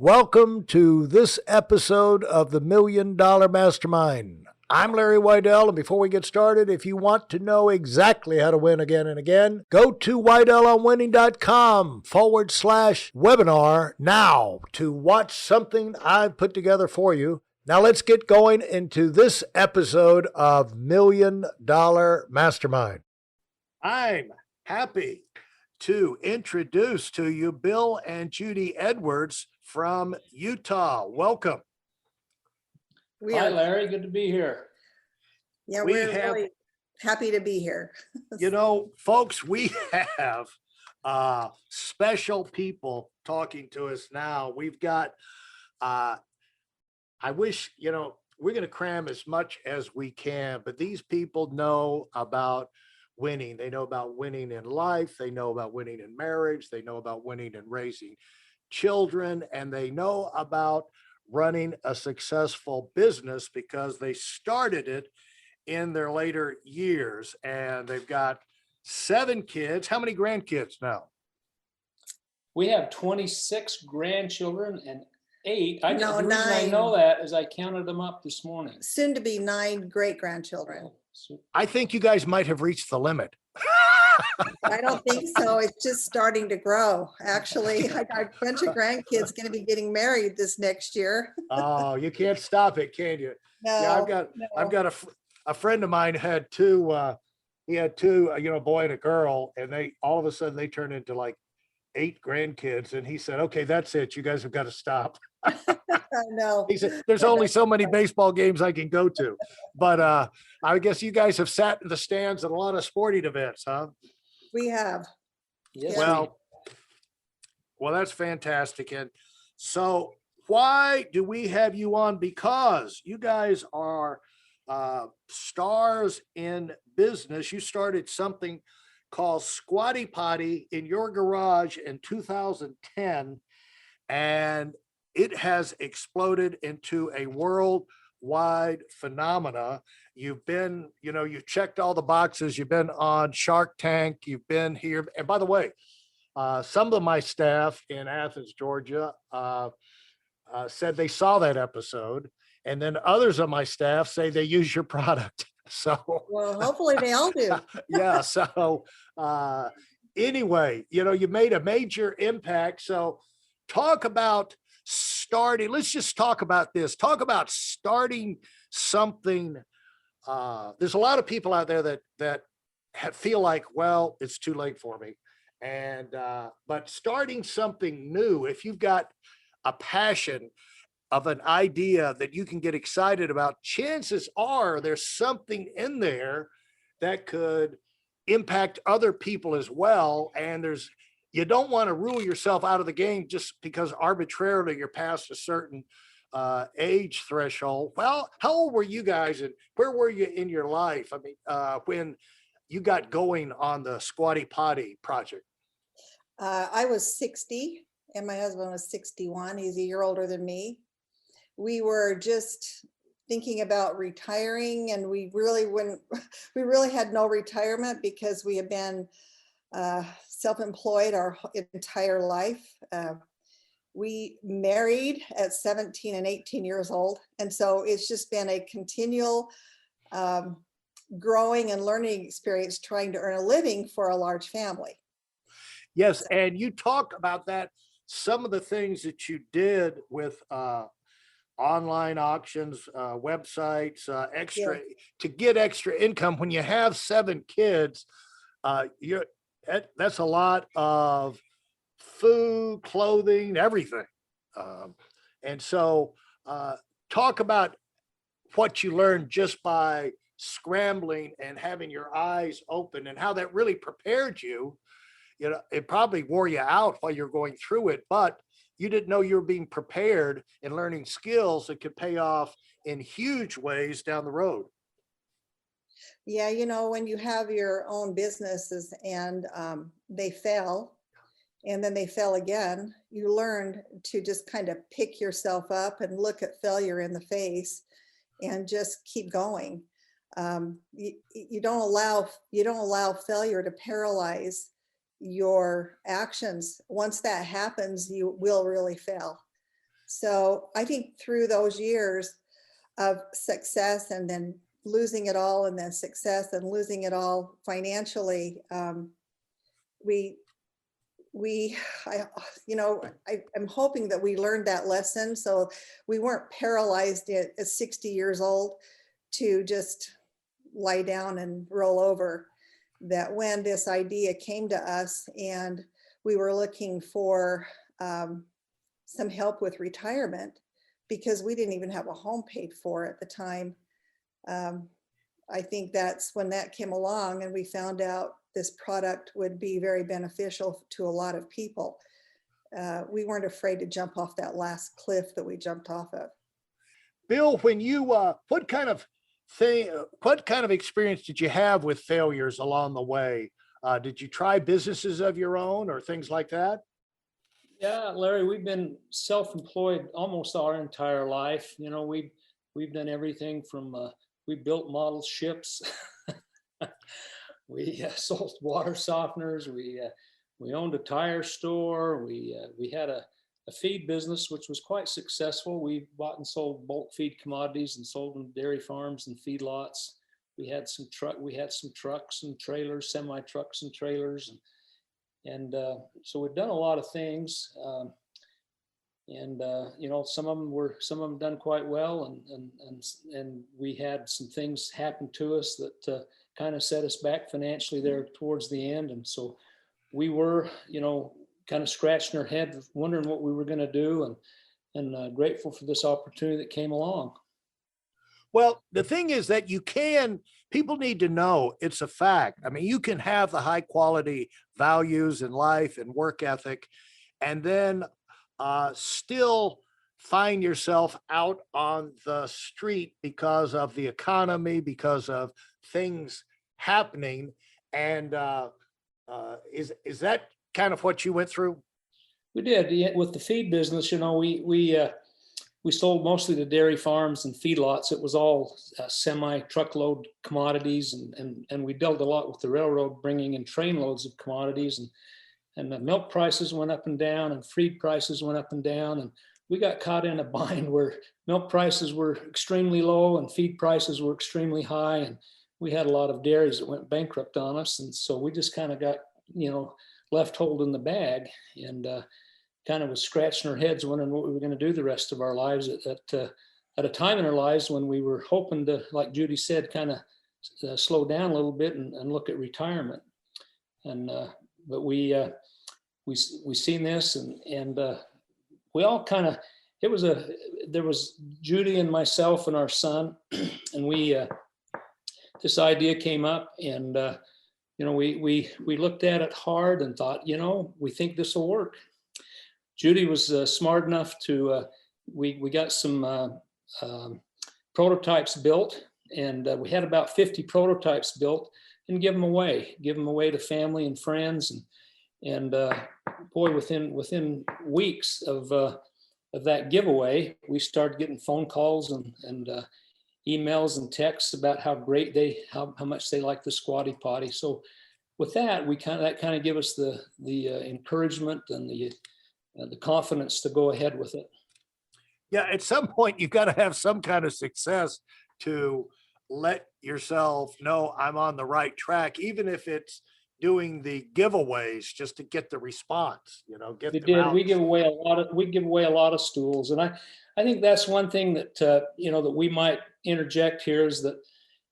Welcome to this episode of the $1 Million Mastermind. I'm Larry Weidel, and before we get started, if you want to know exactly how to win again and again, go to weidelonwinning.com/webinar now to watch something I've put together for you. Now let's get going into this episode of $1 Million Mastermind. I'm happy to introduce to you Bill and Judy Edwards from Utah. Welcome. Hi, Larry. Good to be here. Yeah, we're really happy to be here. You know, folks, we have special people talking to us now. We've got, I wish, we're going to cram as much as we can, but these people know about winning. They know about winning in life. They know about winning in marriage. They know about winning in raising children, and they know about running a successful business because they started it in their later years, and they've got 7 kids. How many grandkids now? We have 26 grandchildren and 8. No, the reason 9. I know that is I counted them up this morning. Soon to be 9 great-grandchildren. I think you guys might have reached the limit. I don't think so. It's just starting to grow. Actually, I got a bunch of grandkids going to be getting married this next year. Oh, you can't stop it, can you? No, Yeah, I've got a friend of mine had 2. He had 2, a boy and a girl, and they all of a sudden they turned into like 8 grandkids. And he said, "Okay, that's it. You guys have got to stop." I know. He said, "There's only so many baseball games I can go to." But I guess you guys have sat in the stands at a lot of sporting events, huh? We have. Yes. Well, that's fantastic. And so why do we have you on? Because you guys are stars in business. You started something called Squatty Potty in your garage in 2010, and it has exploded into a worldwide phenomena. You've been, you checked all the boxes. You've been on Shark Tank. You've been here. And by the way, some of my staff in Athens, Georgia, said they saw that episode. And then others of my staff say they use your product. So, Well, hopefully they all do. yeah. So anyway, you made a major impact. So talk about starting. Let's just talk about this. Talk about starting something. There's a lot of people out there that feel like, well, it's too late for me. And but starting something new, if you've got a passion of an idea that you can get excited about, chances are there's something in there that could impact other people as well. And you don't want to rule yourself out of the game just because arbitrarily you're past a certain age threshold. Well, how old were you guys and where were you in your life? I mean, when you got going on the Squatty Potty project? I was 60 and my husband was 61. He's a year older than me. We were just thinking about retiring, and we really had no retirement because we had been self-employed our entire life. We married at 17 and 18 years old. And so it's just been a continual growing and learning experience trying to earn a living for a large family. Yes. And you talked about that, some of the things that you did with online auctions, websites, to get extra income. When you have 7 kids, that's a lot of food, clothing, everything. And so talk about what you learned just by scrambling and having your eyes open and how that really prepared you. It probably wore you out while you're going through it, but you didn't know you were being prepared and learning skills that could pay off in huge ways down the road. Yeah, when you have your own businesses and they fail and then they fail again, you learn to just kind of pick yourself up and look at failure in the face and just keep going. You don't allow failure to paralyze your actions. Once that happens, you will really fail. So I think through those years of success and then losing it all and then success and losing it all financially, I'm hoping that we learned that lesson. So we weren't paralyzed at 60 years old to just lie down and roll over. That when this idea came to us and we were looking for some help with retirement, because we didn't even have a home paid for at the time. I think that's when that came along and we found out this product would be very beneficial to a lot of people. We weren't afraid to jump off that last cliff that we jumped off of. Bill, when you, what kind of experience did you have with failures along the way? Did you try businesses of your own or things like that? Yeah, Larry, we've been self-employed almost our entire life. You know, we've done everything from, we built model ships. We sold water softeners. We owned a tire store. We had a feed business, which was quite successful. We bought and sold bulk feed commodities and sold them to dairy farms and feedlots. We had some trucks and trailers, semi trucks and trailers, and so we've done a lot of things. You know, some of them done quite well, and we had some things happen to us that kind of set us back financially there towards the end. And so we were, you know, kind of scratching our head, wondering what we were going to do, and grateful for this opportunity that came along. Well, the thing is that people need to know it's a fact. I mean, you can have the high quality values in life and work ethic, and then still find yourself out on the street because of the economy, because of things happening. And is that kind of what you went through? We did. Yeah, with the feed business. You know, we sold mostly to dairy farms and feedlots. It was all semi truckload commodities, and we dealt a lot with the railroad, bringing in train loads of commodities, and the milk prices went up and down, and feed prices went up and down, and we got caught in a bind where milk prices were extremely low and feed prices were extremely high, and we had a lot of dairies that went bankrupt on us, and so we just kind of got, you know, left holding the bag, and kind of was scratching our heads wondering what we were going to do the rest of our lives at a time in our lives when we were hoping to, like Judy said, kind of slow down a little bit and look at retirement. And but we seen this, and we all kind of, there was Judy and myself and our son, and this idea came up, and you know, we looked at it hard and thought, you know, we think this will work. Judy was smart enough to, we got some prototypes built, and we had about 50 prototypes built, and give them away to family and friends, and boy, within weeks of that giveaway, we started getting phone calls and emails and texts about how great how much they like the Squatty Potty. So with that, that kind of give us the encouragement and the confidence to go ahead with it. Yeah, at some point you've got to have some kind of success to let yourself know I'm on the right track, even if it's doing the giveaways just to get the response, you know, get them out. We give away a lot of stools, and I think that's one thing that you know, that we might interject here is that,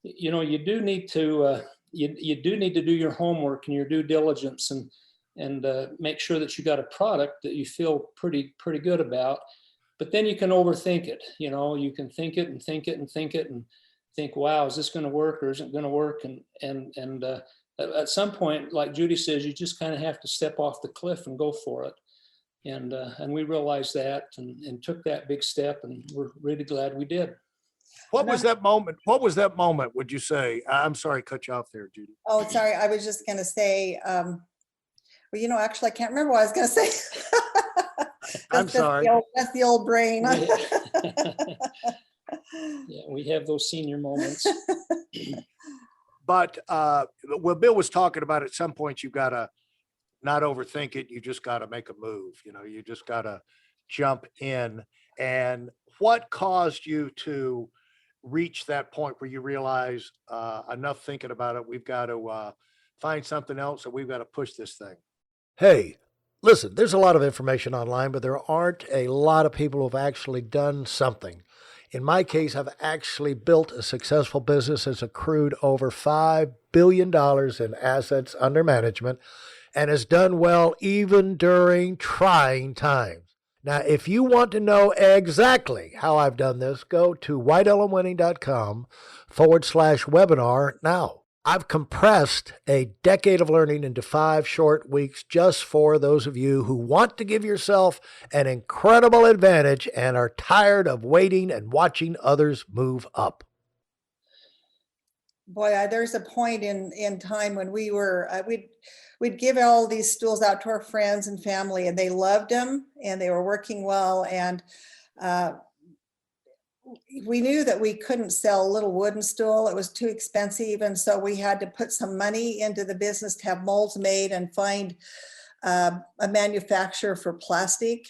you know, you do need to you do need to do your homework and your due diligence, and make sure that you got a product that you feel pretty good about. But then you can overthink it. You know, you can think it and think it and think it and think, wow, is this going to work or isn't it going to work? And at some point, like Judy says, you just kind of have to step off the cliff and go for it. And we realized that and took that big step, and we're really glad we did. What was that moment? What was that moment, would you say? I'm sorry, cut you off there, Judy. Oh, sorry. I was just going to say, well, you know, actually, I can't remember what I was going to say. I'm sorry. That's the old brain. Yeah, we have those senior moments. But well, Bill was talking about at some point, you've got to not overthink it. You just got to make a move. You know, you just got to jump in. And what caused you to reach that point where you realize enough thinking about it, we've got to find something else, and we've got to push this thing? Hey, listen, there's a lot of information online, but there aren't a lot of people who've actually done something. In my case, I've actually built a successful business that's accrued over $5 billion in assets under management and has done well even during trying times. Now, if you want to know exactly how I've done this, go to weidelandwinning.com/webinar now. I've compressed a decade of learning into 5 short weeks just for those of you who want to give yourself an incredible advantage and are tired of waiting and watching others move up. Boy, there's a point in time when we were, we'd give all these stools out to our friends and family, and they loved them and they were working well. And we knew that we couldn't sell a little wooden stool. It was too expensive. And so we had to put some money into the business to have molds made and find a manufacturer for plastic.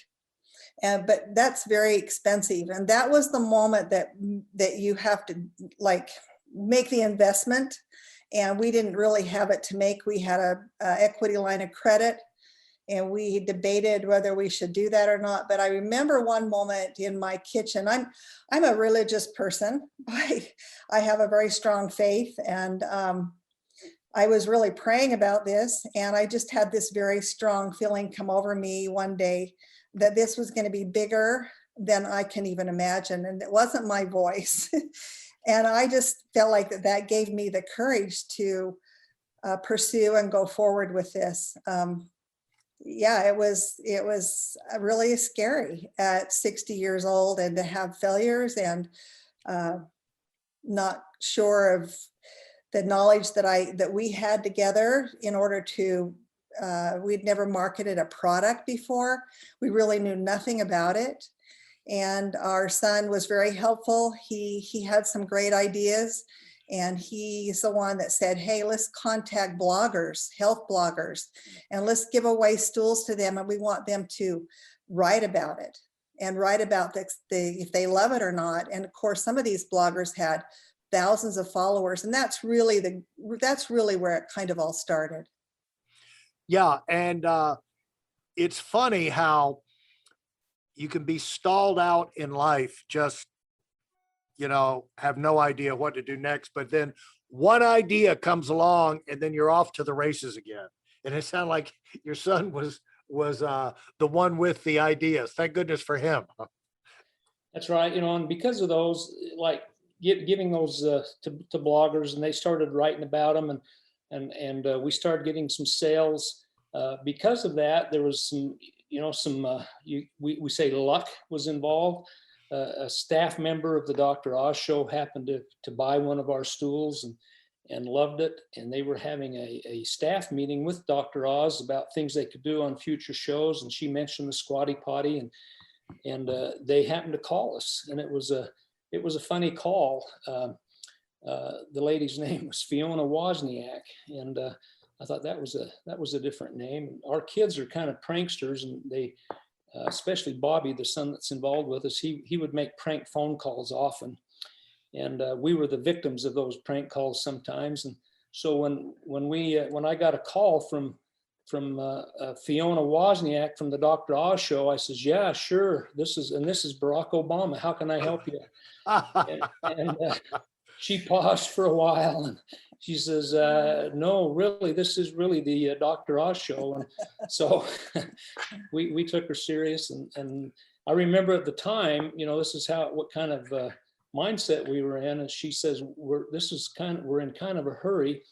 But that's very expensive. And that was the moment that you have to like make the investment. And we didn't really have it to make. We had a equity line of credit, and we debated whether we should do that or not. But I remember one moment in my kitchen. I'm a religious person. I have a very strong faith, and I was really praying about this, and I just had this very strong feeling come over me one day that this was going to be bigger than I can even imagine, and it wasn't my voice. And I just felt like that gave me the courage to pursue and go forward with this. Yeah, it was really scary at 60 years old, and to have failures and not sure of the knowledge that we had together in order to, we'd never marketed a product before. We really knew nothing about it. And our son was very helpful. He had some great ideas, and he's the one that said, hey, let's contact bloggers, health bloggers, and let's give away stools to them. And we want them to write about it and write about if they love it or not. And of course, some of these bloggers had thousands of followers, and that's really where it kind of all started. Yeah. And it's funny how you can be stalled out in life, just, have no idea what to do next. But then one idea comes along, and then you're off to the races again. And it sounded like your son was the one with the ideas. Thank goodness for him. That's right. And because of those, like giving those to bloggers, and they started writing about them, and we started getting some sales. Because of that, there was some, we say luck was involved. A staff member of the Dr. Oz show happened to buy one of our stools and loved it. And they were having a staff meeting with Dr. Oz about things they could do on future shows. And she mentioned the Squatty Potty, and they happened to call us. And it was a funny call. The lady's name was Fiona Wozniak. And I thought that was a different name. Our kids are kind of pranksters, and they, especially Bobby, the son that's involved with us, he would make prank phone calls often, and we were the victims of those prank calls sometimes. And so when I got a call from Fiona Wozniak from the Dr. Oz show, I says, yeah, sure, this is Barack Obama. How can I help you? and she paused for a while, and she says, no, really, this is really the Dr. Oz show. And so we took her serious. And I remember at the time, this is what kind of mindset we were in. And she says, we're in kind of a hurry,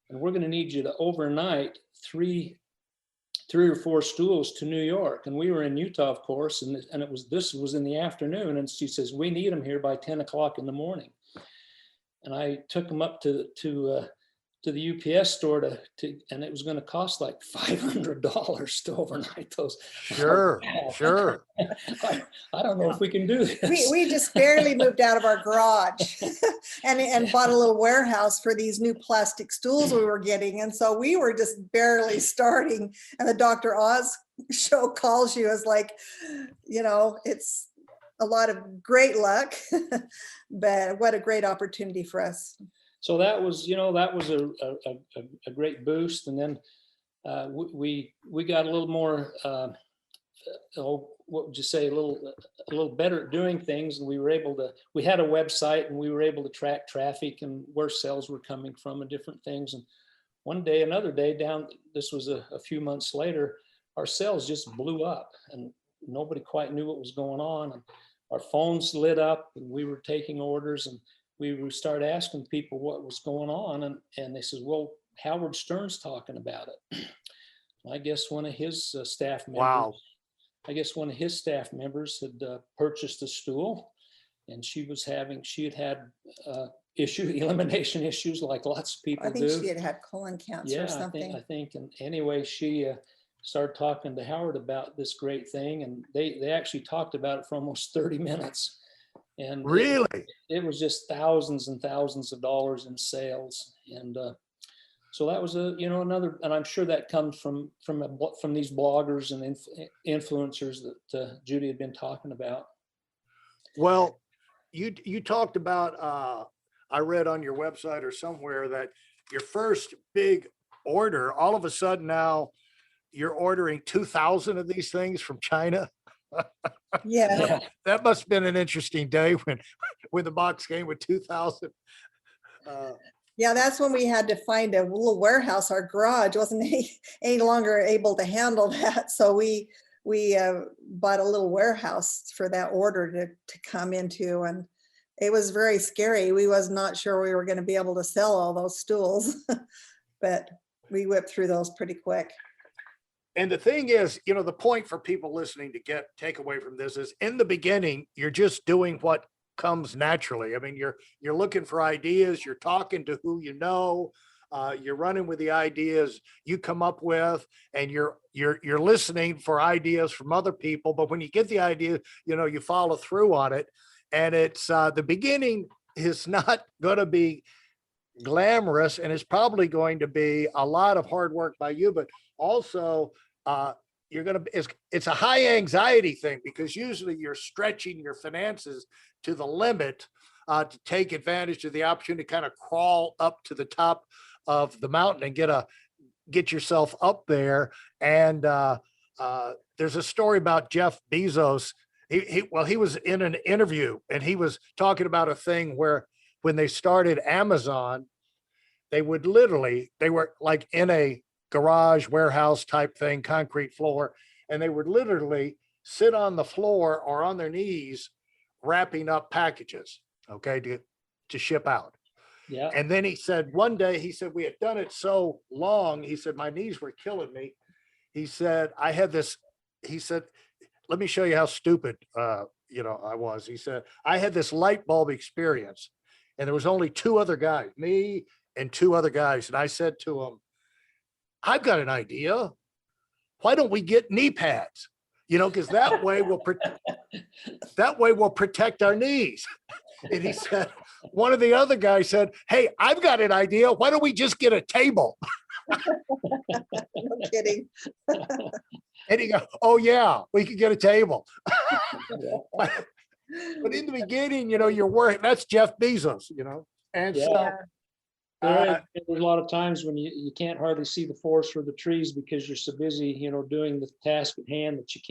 and we're going to need you to overnight three or four stools to New York. And we were in Utah, of course. And this was in the afternoon. And she says, we need them here by 10 o'clock in the morning. And I took them up to the UPS store and it was going to cost like $500 to overnight those. Sure, sure. I don't know if we can do this. We just barely moved out of our garage and bought a little warehouse for these new plastic stools we were getting. And so we were just barely starting. And the Dr. Oz show calls you as like, a lot of great luck, but what a great opportunity for us. So that was, that was a great boost. And then we got a little more, what would you say, a little better at doing things. And we had a website, and we were able to track traffic and where sales were coming from and different things. And another day this was a few months later, our sales just blew up, and nobody quite knew what was going on. And our phones lit up, and we were taking orders, and we started asking people what was going on. And they said, well, Howard Stern's talking about it. I guess one of his staff members, Wow. Had purchased a stool, and she had had elimination issues like lots of people do. I think she had had colon cancer or something. I think. And anyway, she started talking to Howard about this great thing, and they actually talked about it for almost 30 minutes. And really, it was just thousands and thousands of dollars in sales. And so that was another, and I'm sure that comes from these bloggers and influencers that Judy had been talking about. well, you talked about, I read on your website or somewhere that your first big order, all of a sudden now you're ordering 2,000 of these things from China. Yeah. That must have been an interesting day when the box came with 2,000. Yeah, that's when we had to find a little warehouse. Our garage wasn't any longer able to handle that. So we bought a little warehouse for that order to come into. And it was very scary. We was not sure we were going to be able to sell all those stools, but we whipped through those pretty quick. And the thing is, the point for people listening to take away from this is, in the beginning, you're just doing what comes naturally. I mean, you're looking for ideas, you're talking to who you know, you're running with the ideas you come up with, and you're listening for ideas from other people. But when you get the idea, you follow through on it. And it's the beginning is not going to be glamorous, and it's probably going to be a lot of hard work by you, but also it's a high anxiety thing, because usually you're stretching your finances to the limit to take advantage of the opportunity to kind of crawl up to the top of the mountain and get yourself up there. And there's a story about Jeff Bezos. He was in an interview, and he was talking about a thing where when they started Amazon, they were like in a garage warehouse type thing, concrete floor, and they would literally sit on the floor or on their knees wrapping up packages, okay, to ship out. Yeah. And then he said one day, we had done it so long, he said, my knees were killing me. He said, let me show you how stupid I was. He said, I had this light bulb experience, and there was only two other guys, me and two other guys. And I said to him, I've got an idea. Why don't we get knee pads? Because that way we'll protect our knees. And he said, one of the other guys said, hey, I've got an idea. Why don't we just get a table? No kidding. And he goes, oh yeah, we could get a table. But in the beginning, you're worried. That's Jeff Bezos, and Yeah. so. There's a lot of times when you can't hardly see the forest for the trees because you're so busy, doing the task at hand, that you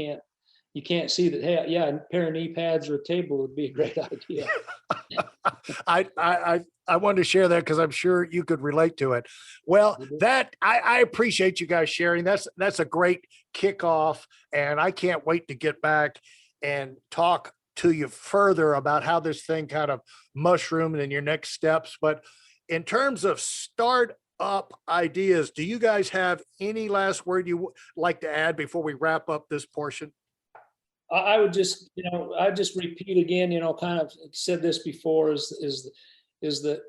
can't see that. Hey, yeah, a pair of knee pads or a table would be a great idea. I wanted to share that because I'm sure you could relate to it. Well, I appreciate you guys sharing. That's a great kickoff, and I can't wait to get back and talk to you further about how this thing kind of mushroomed and your next steps. But in terms of startup ideas, do you guys have any last word you would like to add before we wrap up this portion? I would just, I just repeat again, kind of said this before, is that,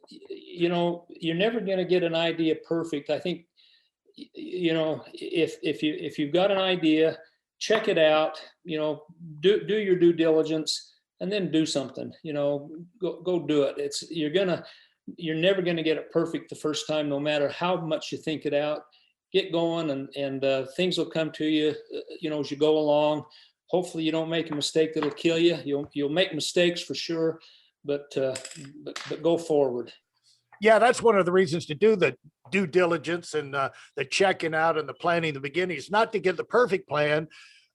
you're never going to get an idea perfect. I think, if you've got an idea, check it out, do your due diligence, and then do something, go do it. You're never going to get it perfect the first time, no matter how much you think it out. Get going, and things will come to you, as you go along. hopefully you don't make a mistake that'll kill you. You'll make mistakes for sure, but go forward. Yeah, that's one of the reasons to do the due diligence and the checking out and the planning in the beginning. Is not to get the perfect plan,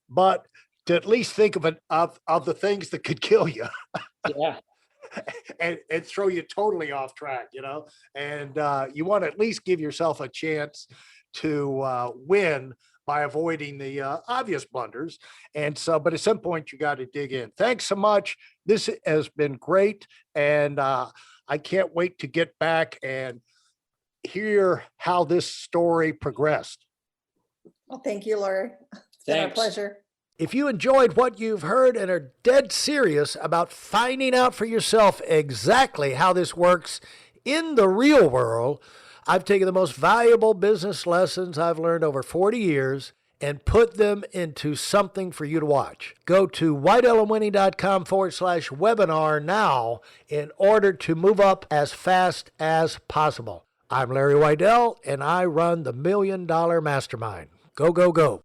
but to at least think of it of the things that could kill you. Yeah. and throw you totally off track, and you want to at least give yourself a chance to win by avoiding the obvious blunders. And so, but at some point you got to dig in. Thanks so much. This has been great. And I can't wait to get back and hear how this story progressed. Well, thank you, Lori. It's been our pleasure. If you enjoyed what you've heard and are dead serious about finding out for yourself exactly how this works in the real world, I've taken the most valuable business lessons I've learned over 40 years and put them into something for you to watch. Go to weidelandwinning.com/webinar now in order to move up as fast as possible. I'm Larry Weidel, and I run the $1 Million Mastermind. Go, go, go.